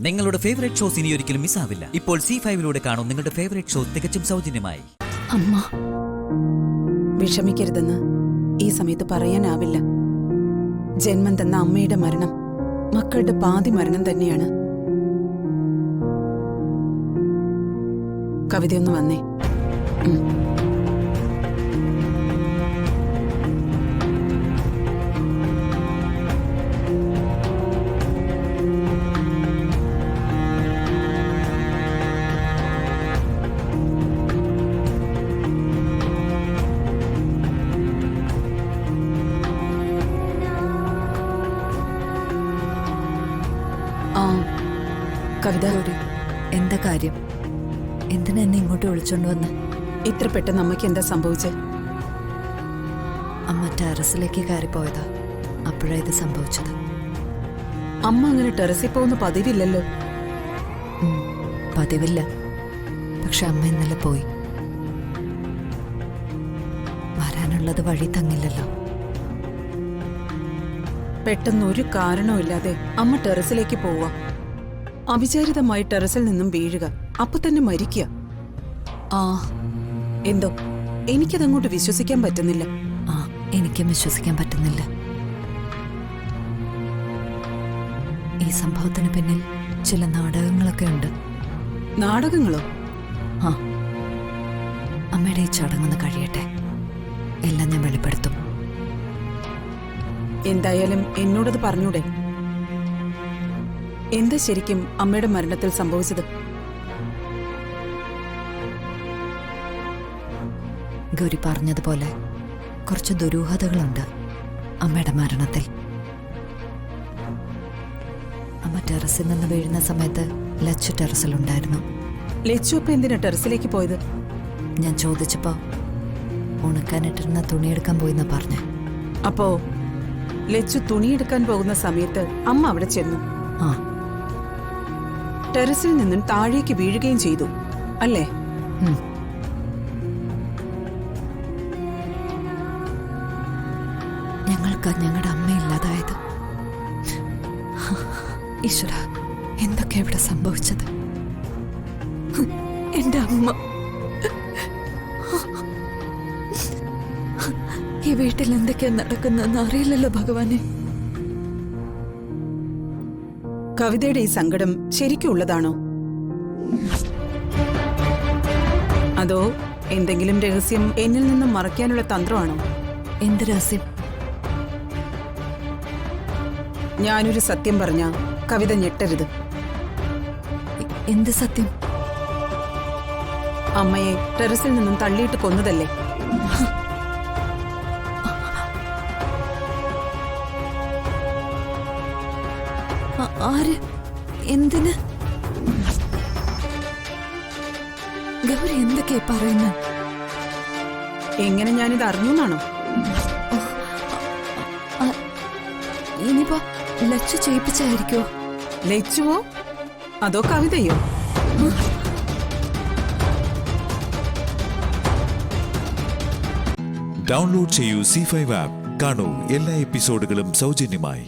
നിങ്ങളുടെ favourite shows ഇനി ഒരിക്കലും മിസ്സാവില്ല. ഇപ്പോൾ C5-ലൂടെ കാണും നിങ്ങളുടെ ഫേവറേറ്റ് ഷോ തികച്ചും സൗജന്യമായി. അമ്മ വിഷമിക്കരുതെന്ന് ഈ സമയത്ത് പറയാനാവില്ല. ജന്മം തന്ന അമ്മയുടെ മരണം മക്കളുടെ പാതി മരണം തന്നെയാണ്. കവിതയൊന്ന് വന്നേ. കവിത, എന്താ കാര്യം? എന്തിനാ എന്നെ ഇങ്ങോട്ട് വിളിച്ചോണ്ട് വന്ന്? ഇത്ര പെട്ടെന്ന് അമ്മയ്ക്ക് എന്താ സംഭവിച്ചത്? അമ്മ ടെറസിലേക്ക് കയറിപ്പോയതാ, അപ്പോഴാ ഇത് സംഭവിച്ചത്. അമ്മ അങ്ങനെ ടെറസിൽ പോകുന്ന പതിവില്ലല്ലോ. പതിവില്ല, പക്ഷെ അമ്മ ഇന്നലെ പോയി. വരാനുള്ളത് വഴി തങ്ങില്ലല്ലോ. പെട്ടെന്ന് ഒരു കാരണവുമില്ലാതെ അമ്മ ടെറസിലേക്ക് പോവാ. അവിചാരിതമായി ടെറസിൽ നിന്നും വീഴുക, അപ്പൊ തന്നെ മരിക്കുക. എന്തോ എനിക്കതങ്ങോട്ട് വിശ്വസിക്കാൻ പറ്റുന്നില്ല. എനിക്കും വിശ്വസിക്കാൻ പറ്റുന്നില്ല. ഈ സംഭവത്തിന് പിന്നിൽ ചില നാടകങ്ങളൊക്കെ ഉണ്ട്. നാടകങ്ങളോ? അമ്മയുടെ ഈ ചടങ്ങൊന്ന് കഴിയട്ടെ, എല്ലാം ഞാൻ വെളിപ്പെടുത്തും. എന്തായാലും എന്നോടത് പറഞ്ഞൂടെ? എന്താ ശരിക്കും അമ്മയുടെ മരണത്തിൽ സംഭവിച്ചത്? ഗൗരി പറഞ്ഞതുപോലെ കുറച്ച് ദുരൂഹതകളുണ്ട് അമ്മയുടെ മരണത്തിൽ. അമ്മ ടെറസിൽ നിന്ന് വീഴുന്ന സമയത്ത് ലച്ചു ടെറസിലുണ്ടായിരുന്നു. ലച്ചു അപ്പൊ എന്തിനാ ടെറസിലേക്ക് പോയത്? ഞാൻ ചോദിച്ചപ്പോ ഉണക്കാനിട്ടിരുന്ന തുണിയെടുക്കാൻ പോയിന്നാ പറഞ്ഞേ. അപ്പോ ലച്ചു തുണിയെടുക്കാൻ പോകുന്ന സമയത്ത് അമ്മ അവിടെ ചെന്നു. ടെറസിൽ നിന്നും താഴേക്ക് വീഴുകയും ചെയ്തു അല്ലേ? ഞങ്ങൾക്ക് ഞങ്ങളുടെ അമ്മയില്ലാതായത്. ഈശ്വര, എന്തൊക്കെ ഇവിടെ സംഭവിച്ചത്? എന്റെ അമ്മ ഈ വീട്ടിൽ എന്തൊക്കെയാ നടക്കുന്നതെന്ന് അറിയില്ലല്ലോ ഭഗവാനെ. കവിതയുടെ ഈ സങ്കടം ശരിക്കും ഉള്ളതാണോ? അതോ എന്തെങ്കിലും രഹസ്യം എന്നിൽ നിന്നും മറയ്ക്കാനുള്ള തന്ത്രമാണോ? എന്ത് രഹസ്യം? ഞാനൊരു സത്യം പറഞ്ഞ കവിത ഞെട്ടരുത്. എന്ത് സത്യം? അമ്മയെ ടെറസിൽ നിന്നും തള്ളിയിട്ട് കൊന്നതല്ലേ? ആര്? എന്തിന്? ഗൗരി എന്തൊക്കെയാ പറയുന്നത്? എങ്ങനെ ഞാനിത് അറിഞ്ഞുന്നാണോ? ഇനിയിപ്പോ ലച്ചു ചെയ്യിപ്പിച്ചായിരിക്കോ? ലച്ചുവോ അതോ കവിതയോ? ഡൗൺലോഡ് ചെയ്യൂ C5 ആപ്പ്. കാണൂ എല്ലാ എപ്പിസോഡുകളും സൗജന്യമായി.